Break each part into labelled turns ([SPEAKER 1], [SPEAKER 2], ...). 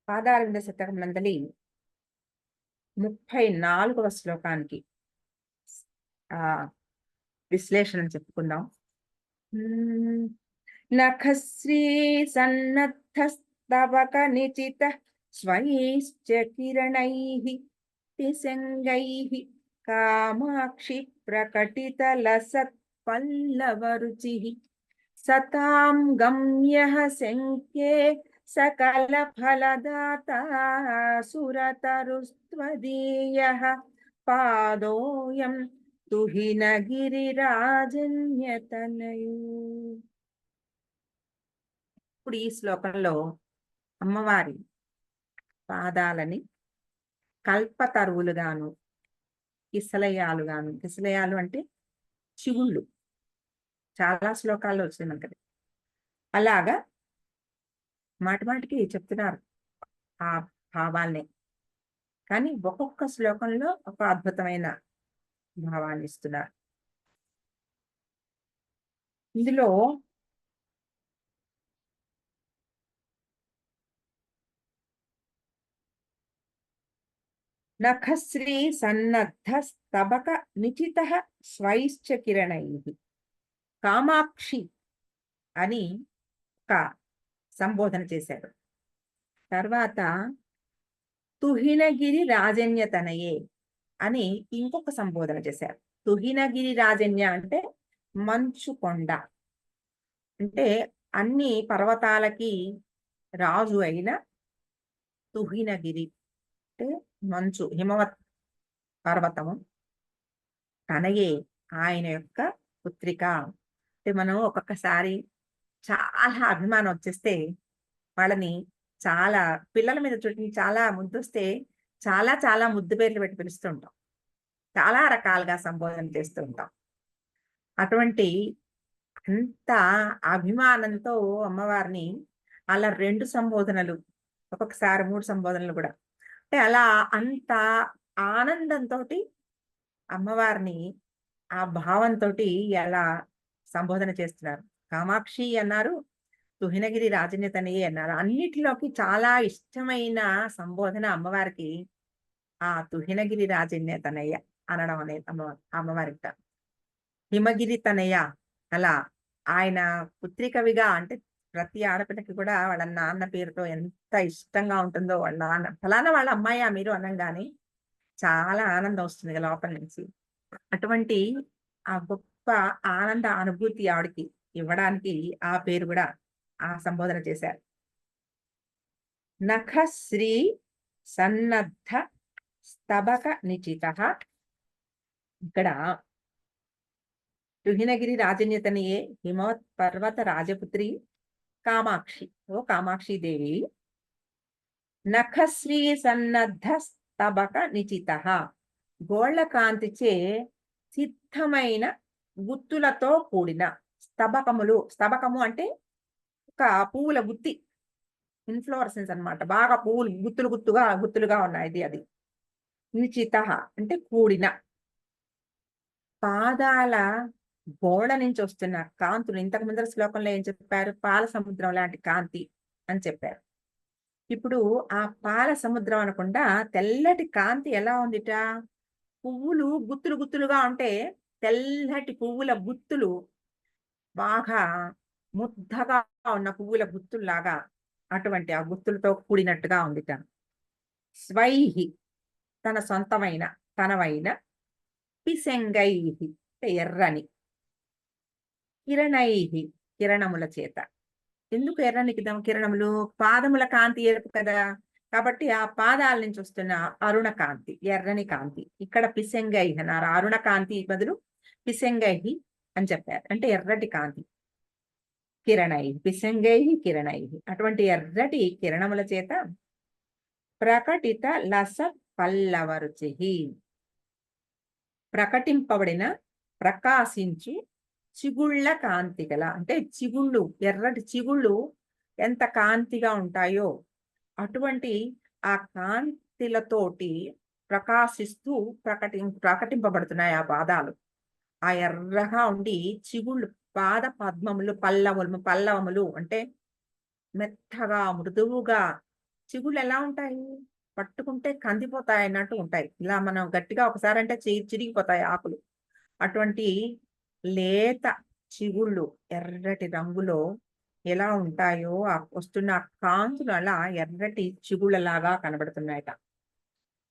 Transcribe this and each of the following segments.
[SPEAKER 1] పాదారవింద శతకం నందలి 34వ శ్లోకానికి విశ్లేషణ చెప్పుకుందాం. నఖశ్రీ సన్నద్ధస్తవక నిచిత స్వైశ్చ కిరణైః పిశంగైః కామాక్షి ప్రకటిత లసత్ పల్లవరుచిః సతాం గమ్యః శంకే సకల ఫలదాతా సురతరుస్త్వదీయః పాదోయం తుహినగిరిరాజన్యతనయో. ఇప్పుడు ఈ శ్లోకంలో అమ్మవారి పాదాలని కల్పతరువులుగాను కిసలయాలుగాను, కిసలయాలు అంటే చిగుళ్ళు, చాలా శ్లోకాల్లో వచ్చింది మనకి. అలాగా మాటిమాటికి చెప్తున్నారు ఆ భావాల్ని, కానీ ఒక్కొక్క శ్లోకంలో ఒక అద్భుతమైన భావాన్ని ఇస్తున్నారు. ఇందులో నఖశ్రీ సన్నద్ధ స్తబక నిచిత స్వైశ్చ కిరణైః కామాక్షి అని ఒక సంబోధన చేశారు. తర్వాత తుహినగిరి రాజన్యతనయే అని ఇంకొక సంబోధన చేశారు. తుహినగిరి రాజన్య అంటే మంచు కొండ, అంటే అన్ని పర్వతాలకి రాజు అయిన తుహినగిరి అంటే మంచు హిమవత్ పర్వతము, తనయే ఆయన యొక్క పుత్రిక. అంటే మనం ఒక్కొక్కసారి చాలా అభిమానం వచ్చేస్తే వాళ్ళని చాలా పిల్లల మీద చుట్టూ చాలా ముద్దొస్తే చాలా చాలా ముద్దు పేర్లు పెట్టి పిలుస్తూ ఉంటాం, చాలా రకాలుగా సంబోధన చేస్తూ ఉంటాం. అటువంటి అంత అభిమానంతో అమ్మవారిని అలా 2 సంబోధనలు, ఒక్కొక్కసారి 3 సంబోధనలు కూడా, అంటే అలా అంత ఆనందంతో అమ్మవారిని ఆ భావంతో ఎలా సంబోధన చేస్తున్నారు. కామాక్షి అన్నారు, తుహినగిరి రాజన్యతనయే అన్నారు. అన్నిటిలోకి చాలా ఇష్టమైన సంబోధన అమ్మవారికి ఆ తుహినగిరి రాజన్యతనయ్య అనడం అనేది అమ్మవారికి. హిమగిరి తనయ, అలా ఆయన పుత్రికవిగా, అంటే ప్రతి ఆడపిల్లకి కూడా వాళ్ళ నాన్న పేరుతో ఎంత ఇష్టంగా ఉంటుందో, వాళ్ళ నాన్న ఫలానా వాళ్ళ అమ్మాయి మీరు అనగానే చాలా ఆనందం వస్తుంది లోపల నుంచి. అటువంటి ఆ గొప్ప ఆనంద అనుభూతి ఆవిడకి ఇవ్వడానికి ఆ పేరు కూడా ఆ సంబోధన చేశారు. నఖశ్రీ సన్నద్ధ స్తబక నిచిత, ఇక్కడ తుహినగిరి రాజన్యతనియే హిమవత్ పర్వత రాజపుత్రి కామాక్షి, ఓ కామాక్షి దేవి. నఖశ్రీ సన్నద్ధ స్తబక నిచిత, గోళ్ల కాంతిచే సిద్ధమైన గుత్తులతో కూడిన స్తబకములు. స్తబకము అంటే ఒక పువ్వుల గుత్తి, ఇన్ఫ్లోరసెన్స్ అన్నమాట. బాగా పువ్వులు గుత్తులుగా ఉన్నాయి. అది నిచిత అంటే కూడిన. పాదాల గోడ నుంచి వస్తున్న కాంతులు, ఇంతకు ముందర శ్లోకంలో ఏం చెప్పారు? పాల సముద్రం లాంటి కాంతి అని చెప్పారు. ఇప్పుడు ఆ పాల సముద్రం అనకుండా తెల్లటి కాంతి ఎలా ఉందిట? పువ్వులు గుత్తులుగా ఉంటే తెల్లటి పువ్వుల గుత్తులు, బాగా ముద్దగా ఉన్న పువ్వుల గుత్తుల్లాగా, అటువంటి ఆ గుత్తులతో కూడినట్టుగా ఉందిట. స్వైహి తన సొంతమైన, తనవైన, పిశంగైహి ఎర్రని, కిరణైహి కిరణముల చేత. ఎందుకు ఎర్రని కిరణములు? పాదముల కాంతి ఎరుపు కదా, కాబట్టి ఆ పాదాల నుంచి వస్తున్న అరుణ కాంతి, ఎర్రని కాంతి. ఇక్కడ పిశంగైహి అన్నారు, అరుణ కాంతి బదులు పిశంగైహి అని చెప్పారు, అంటే ఎర్రటి కాంతి. కిరణైహి పిశంగైహి కిరణైహి, అటువంటి ఎర్రటి కిరణముల చేత ప్రకటిత లస పల్లవరుచి, ప్రకటింపబడిన ప్రకాశించు చిగుళ్ళ కాంతి గల, అంటే చిగుళ్ళు, ఎర్రటి చిగుళ్ళు ఎంత కాంతిగా ఉంటాయో అటువంటి ఆ కాంతిలతోటి ప్రకాశిస్తూ ప్రకటింపబడుతున్నాయి ఆ పాదాలు. ఆ ఎర్రగా ఉండి చిగుళ్ళు, పాద పద్మములు, పల్లవములు అంటే మెత్తగా మృదువుగా చిగుళ్ళు ఎలా ఉంటాయి? పట్టుకుంటే కందిపోతాయి అన్నట్టు ఉంటాయి. ఇలా మనం గట్టిగా ఒకసారి అంటే చిరిగిపోతాయి ఆకులు. అటువంటి లేత చిగుళ్ళు ఎర్రటి రంగులో ఎలా ఉంటాయో వస్తున్న కాంతులు అలా ఎర్రటి చిగుళ్ళలాగా కనబడుతున్నాయట.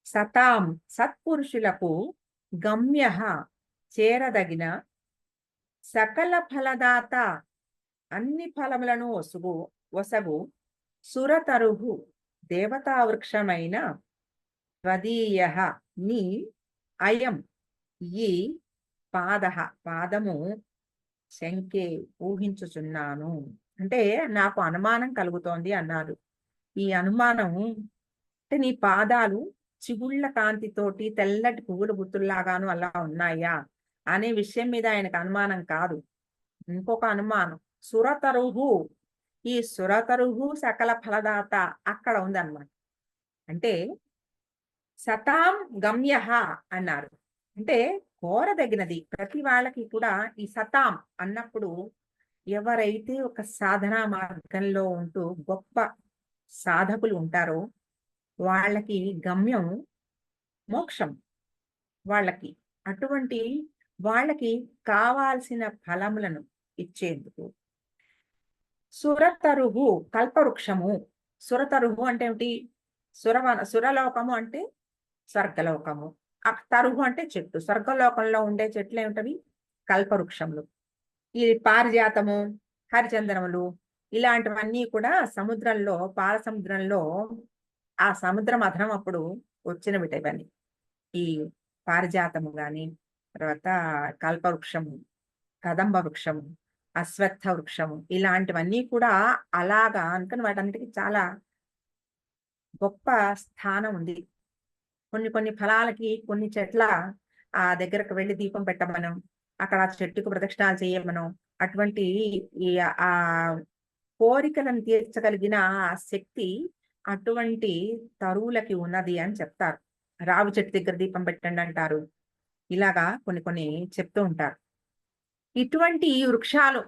[SPEAKER 1] సతాం సత్పురుషులకు గమ్య చేరదగిన సకల ఫలదాత అన్ని ఫలములను వసగు సురతరుహు దేవతా వృక్షమైన త్వదీయ నీ అయం ఈ పాదము శంకే ఊహించుచున్నాను. అంటే నాకు అనుమానం కలుగుతోంది అన్నారు. ఈ అనుమానం అంటే నీ పాదాలు చిగుళ్ళ కాంతితోటి తెల్లటి పువ్వుల గుత్తుల్లాగాను అలా ఉన్నాయా అనే విషయం మీద ఆయనకు అనుమానం కాదు. ఇంకొక అనుమానం సురతరుహు, ఈ సురతరుహు సకల ఫలదాత అక్కడ ఉందన్నమాట. అంటే సతాం గమ్య అన్నారు. అంటే కోరదగినది ప్రతి వాళ్ళకి కూడా ఈ సతాం అన్నప్పుడు ఎవరైతే ఒక సాధనా మార్గంలో ఉంటూ గొప్ప సాధకులు ఉంటారో వాళ్ళకి గమ్యం మోక్షం. వాళ్ళకి అటువంటి వాళ్ళకి కావాల్సిన ఫలములను ఇచ్చేందుకు సురతరుహు కల్పవృక్షము. సురతరుహు అంటే ఏమిటి? సురలోకము అంటే స్వర్గలోకము. తరుహు అంటే చెట్టు. స్వర్గలోకంలో ఉండే చెట్లు ఏమిటవి? కల్పవృక్షములు. ఈ పారిజాతము, హరిచందనములు ఇలాంటివన్నీ కూడా సముద్రంలో, పాల సముద్రంలో ఆ సముద్ర మథనం అప్పుడు వచ్చినవిట ఇవన్నీ. ఈ పారిజాతము గాని, తర్వాత కల్పవృక్షము, కదంబ వృక్షము, అశ్వత్థ వృక్షము ఇలాంటివన్నీ కూడా అలాగా అనుకుని వాటన్నిటికీ చాలా గొప్ప స్థానం ఉంది. కొన్ని కొన్ని ఫలాలకి కొన్ని చెట్ల ఆ దగ్గరకు వెళ్ళి దీపం పెట్టమనం, అక్కడ ఆ చెట్టుకు ప్రదక్షిణాలు చేయమనం, అటువంటి ఈ ఆ కోరికలను తీర్చగలిగిన ఆ శక్తి అటువంటి తరువులకి ఉన్నది అని చెప్తారు. రావి చెట్టు దగ్గర దీపం పెట్టండి అంటారు. ఇలాగా కొన్ని కొన్ని చెప్తూ ఉంటారు. ఇటువంటి వృక్షాలు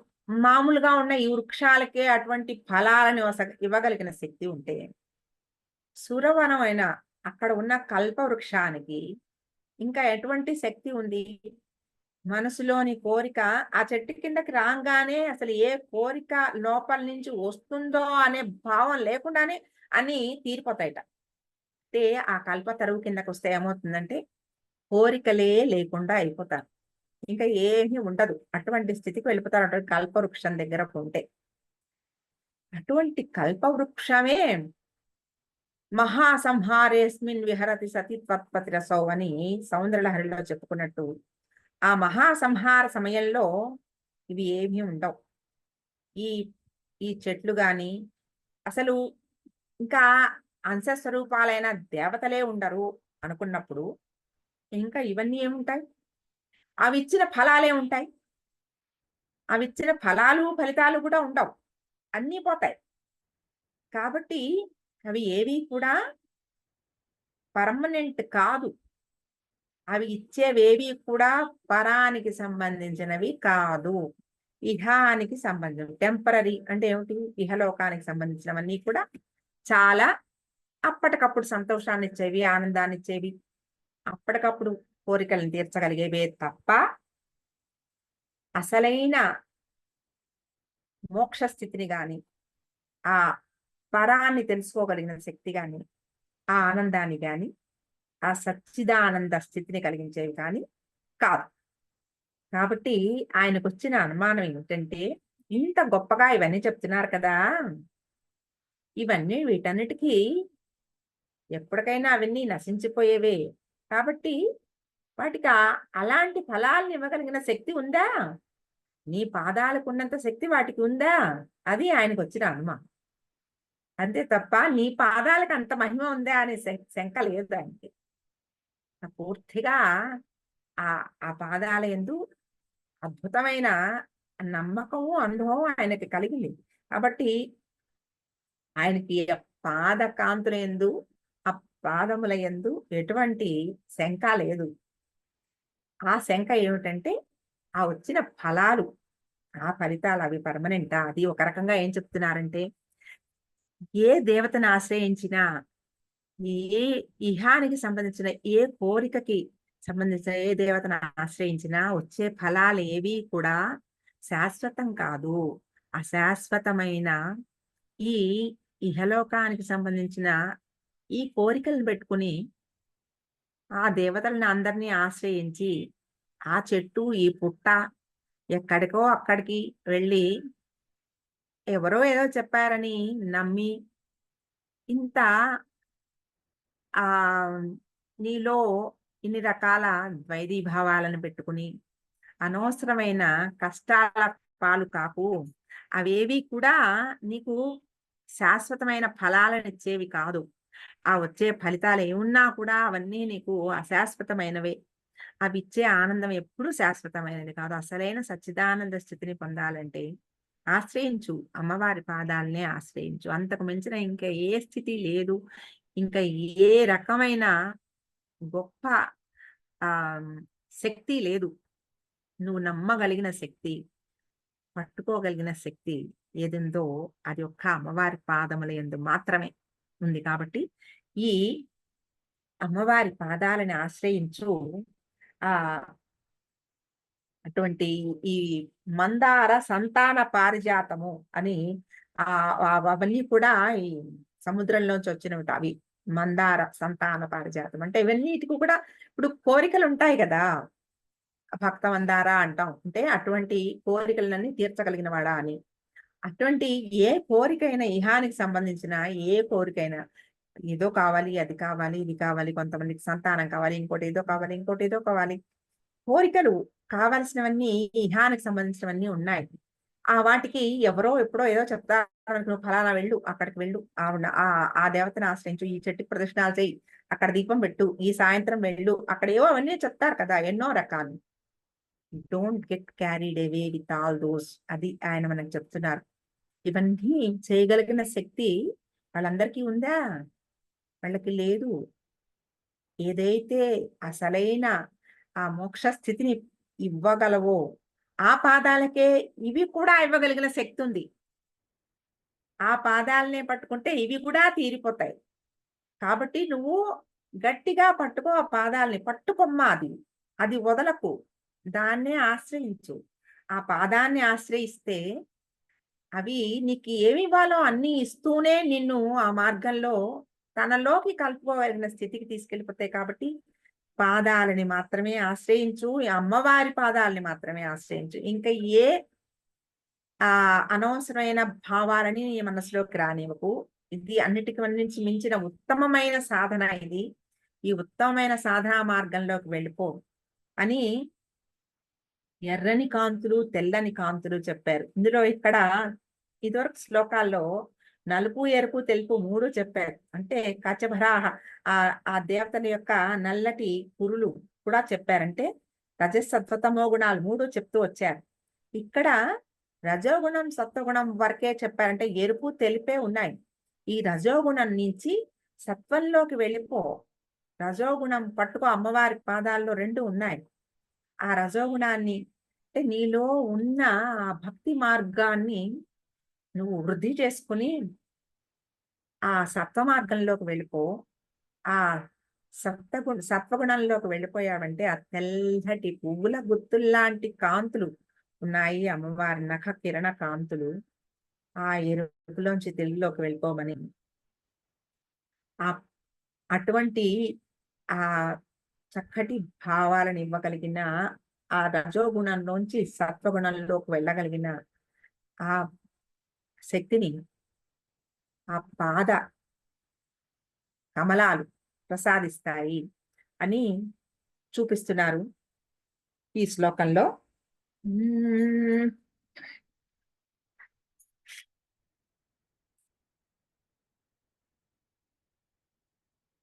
[SPEAKER 1] మామూలుగా ఉన్న ఈ వృక్షాలకే అటువంటి ఫలాలను ఇవ్వగలిగిన శక్తి ఉంటే సురవనమైన అక్కడ ఉన్న కల్ప వృక్షానికి ఇంకా ఎటువంటి శక్తి ఉంది? మనసులోని కోరిక ఆ చెట్టు కిందకి రాగానే అసలు ఏ కోరిక లోపల నుంచి వస్తుందో అనే భావం లేకుండానే అని తీరిపోతాయట. అంటే ఆ కల్ప తరువు కిందకి వస్తే ఏమవుతుందంటే కోరికలే లేకుండా అయిపోతారు. ఇంకా ఏమీ ఉండదు. అటువంటి స్థితికి వెళ్ళిపోతారు అటువంటి కల్పవృక్షం దగ్గర ఉంటే. అటువంటి కల్పవృక్షమే మహాసంహారేస్మిన్ విహరతి సతి త్వత్పతిరసౌ అని సౌందర్యలహరిలో చెప్పుకున్నట్టు ఆ మహాసంహార సమయంలో ఇవి ఏమీ ఉండవు. ఈ ఈ చెట్లు గాని అసలు ఇంకా అంశస్వరూపాలైన దేవతలే ఉండరు అనుకున్నప్పుడు ఇంకా ఇవన్నీ ఏముంటాయి? అవి ఇచ్చిన ఫలాలే ఉంటాయి. అవి ఇచ్చిన ఫలాలు ఫలితాలు కూడా ఉండవు. అన్నీ పోతాయి. కాబట్టి అవి ఏవి కూడా పర్మనెంట్ కాదు. అవి ఇచ్చేవేవి కూడా పరానికి సంబంధించినవి కాదు. ఇహానికి సంబంధించి టెంపరరీ అంటే ఏమిటి? ఇహలోకానికి సంబంధించినవన్నీ కూడా చాలా అప్పటికప్పుడు సంతోషాన్ని ఇచ్చేవి, ఆనందాన్ని ఇచ్చేవి, అప్పటికప్పుడు కోరికలను తీర్చగలిగేవే తప్ప అసలైన మోక్ష స్థితిని గాని, ఆ పరాన్ని తెలుసుకోగలిగిన శక్తి గాని, ఆ ఆనందాన్ని గాని, ఆ సచ్చిదానంద స్థితిని కలిగించేవి కానీ కాదు. కాబట్టి ఆయనకు వచ్చిన అనుమానం ఏమిటంటే ఇంత గొప్పగా ఇవన్నీ చెప్తున్నారు కదా, ఇవన్నీ వీటన్నిటికీ ఎప్పటికైనా అవన్నీ నశించిపోయేవే. కాబట్టి వాటికి అలాంటి ఫలాలను ఇవ్వగలిగిన శక్తి ఉందా? నీ పాదాలకు ఉన్నంత శక్తి వాటికి ఉందా? అది ఆయనకు వచ్చిన అనుమానం. అంతే తప్ప నీ పాదాలకు అంత మహిమ ఉందా అనే శంక లేదు ఆయనకి. పూర్తిగా ఆ ఆ పాదాల యందు అద్భుతమైన నమ్మకము, అనుభవం ఆయనకి కలిగింది. కాబట్టి ఆయనకి పాద కాంతుల యందు, ఆ పాదముల యందు ఎటువంటి శంక లేదు. ఆ శంక ఏమిటంటే ఆ వచ్చిన ఫలాలు, ఆ ఫలితాలు అవి పర్మనెంటా? అది ఒక రకంగా ఏం చెప్తున్నారంటే ఏ దేవతను ఆశ్రయించినా, ఏ ఇహానికి సంబంధించిన ఏ కోరికకి సంబంధించిన ఏ దేవతను ఆశ్రయించినా వచ్చే ఫలాలు ఏవి కూడా శాశ్వతం కాదు. అశాశ్వతమైన ఈ ఇహలోకానికి సంబంధించిన ఈ కోరికలను పెట్టుకుని ఆ దేవతలను అందరినీ ఆశ్రయించి ఆ చెట్టు ఈ పుట్ట ఎక్కడికో అక్కడికి వెళ్ళి ఎవరో ఏదో చెప్పారని నమ్మి ఇంత ఆ నీలో ఇన్ని రకాల ద్వైధీభావాలను పెట్టుకుని అనవసరమైన కష్టాల పాలు కాకు. అవేవి కూడా నీకు శాశ్వతమైన ఫలాలను ఇచ్చేవి కాదు. ఆ వచ్చే ఫలితాలు ఏమున్నా కూడా అవన్నీ నీకు అశాశ్వతమైనవే. అవి ఇచ్చే ఆనందం ఎప్పుడూ శాశ్వతమైనది కాదు. అసలైన సచ్చిదానంద స్థితిని పొందాలంటే ఆశ్రయించు, అమ్మవారి పాదాలనే ఆశ్రయించు. అంతకు మించిన ఇంకా ఏ స్థితి లేదు. ఇంకా ఏ రకమైన గొప్ప ఆ శక్తి లేదు. నువ్వు నమ్మగలిగిన శక్తి, పట్టుకోగలిగిన శక్తి ఏదుందో అది ఒక్క అమ్మవారి పాదముల యందు మాత్రమే ఉంది. కాబట్టి ఈ అమ్మవారి పాదాలని ఆశ్రయించు. ఆ అటువంటి ఈ మందార సంతాన పారిజాతము అని అవన్నీ కూడా ఈ సముద్రంలోంచి వచ్చినవి అవి. మందార సంతాన పారిజాతం అంటే ఇవన్నిటికి కూడా ఇప్పుడు కోరికలు ఉంటాయి కదా. భక్త మందార అంటాం. అంటే అటువంటి కోరికలన్నీ తీర్చగలిగిన వాడా అని. అటువంటి ఏ కోరికైనా ఇహానికి సంబంధించిన ఏ కోరికైనా ఏదో కావాలి, అది కావాలి, ఇది కావాలి, కొంతమందికి సంతానం కావాలి, ఇంకోటి ఏదో కావాలి, ఇంకోటి ఏదో కావాలి. కోరికలు కావాల్సినవన్నీ ఇహానికి సంబంధించినవన్నీ ఉన్నాయి. ఆ వాటికి ఎవరో ఎప్పుడో ఏదో చెప్తారు, నువ్వు ఫలానా వెళ్ళు, అక్కడికి వెళ్ళు, ఆవిడ ఆ దేవతను ఆశ్రయించు, ఈ చెట్టుకి ప్రదక్షిణాలు చెయ్యి, అక్కడ దీపం పెట్టు, ఈ సాయంత్రం వెళ్ళు, అక్కడ ఏవో అవన్నీ చెప్తారు కదా, ఎన్నో రకాలు. Don't get carried away with all those. అది ఆయన మనకు చెప్తున్నారు. ఇవన్నీ చేయగలిగిన శక్తి వాళ్ళందరికీ ఉందా? వాళ్ళకి లేదు. ఏదైతే అసలైన ఆ మోక్ష స్థితిని ఇవ్వగలవో ఆ పాదాలకే ఇవి కూడా ఇవ్వగలిగిన శక్తి ఉంది. ఆ పాదాలనే పట్టుకుంటే ఇవి కూడా తీరిపోతాయి. కాబట్టి నువ్వు గట్టిగా పట్టుకో, ఆ పాదాలని పట్టుకొమ్మా. అది అది వదలకు. దాన్నే ఆశ్రయించు. ఆ పాదాన్ని ఆశ్రయిస్తే అవి నీకు ఏమి ఇవ్వాలో అన్నీ ఇస్తూనే నిన్ను ఆ మార్గంలో తనలోకి కలుపుకోగలిగిన స్థితికి తీసుకెళ్ళిపోతాయి. కాబట్టి పాదాలని మాత్రమే ఆశ్రయించు. ఈ అమ్మవారి పాదాలని మాత్రమే ఆశ్రయించు. ఇంకా ఏ అనవసరమైన భావాలని నీ మనసులోకి రానివ్వకు. ఇది అన్నిటికి నుంచి మించిన ఉత్తమమైన సాధన ఇది. ఈ ఉత్తమమైన సాధనా మార్గంలోకి వెళ్ళిపో అని ఎర్రని కాంతులు, తెల్లని కాంతులు చెప్పారు. ఇందులో ఇక్కడ ఇదివరకు శ్లోకాల్లో నలుపు, ఎరుపు, తెలుపు 3 చెప్పారు. అంటే కచభరాహ ఆ దేవతల యొక్క నల్లటి కురులు కూడా చెప్పారంటే రజసత్వతమో గుణాలు 3 చెప్తూ వచ్చారు. ఇక్కడ రజోగుణం, సత్వగుణం వరకే చెప్పారంటే ఎరుపు, తెలుపే ఉన్నాయి. ఈ రజోగుణం నుంచి సత్వంలోకి వెళ్ళిపో. రజోగుణం పట్టుకో, అమ్మవారి పాదాల్లో 2 ఉన్నాయి. ఆ రజోగుణాన్ని అంటే నీలో ఉన్న ఆ భక్తి మార్గాన్ని నువ్వు వృద్ధి చేసుకుని ఆ సత్వ మార్గంలోకి వెళ్ళిపో. ఆ సత్వగుణంలోకి వెళ్ళిపోయావంటే ఆ తెల్లటి పువ్వుల గుత్తుల్లాంటి కాంతులు ఉన్నాయి అమ్మవారి నఖ కిరణ కాంతులు. ఆ ఎరుపులోంచి తెలుగులోకి వెళ్ళిపోమని ఆ అటువంటి ఆ చక్కటి భావాలను ఇవ్వగలిగిన ఆ రజోగుణంలోంచి సత్వగుణంలోకి వెళ్ళగలిగిన ఆ శక్తిని ఆ పాద కమలాలు ప్రసాదిస్తాయి అని చూపిస్తున్నారు ఈ శ్లోకంలో.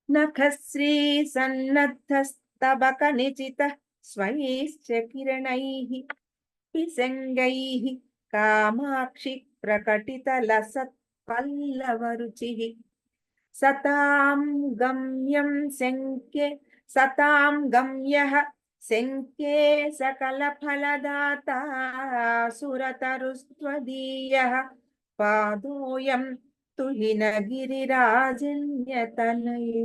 [SPEAKER 1] నఖశ్రీ సన్నద్ధస్తబక నిచిత స్వైశ్చ కిరణైః పిసంగైః కామాక్షి ప్రకటిత లసత్ పల్లవరుచిః సతాం గమ్యం శంకే సతాం గమ్యః శంకే సకల ఫలదాత సురతరుస్త్వదీయః పాదోయం తుహిన గిరిరాజన్య తనయే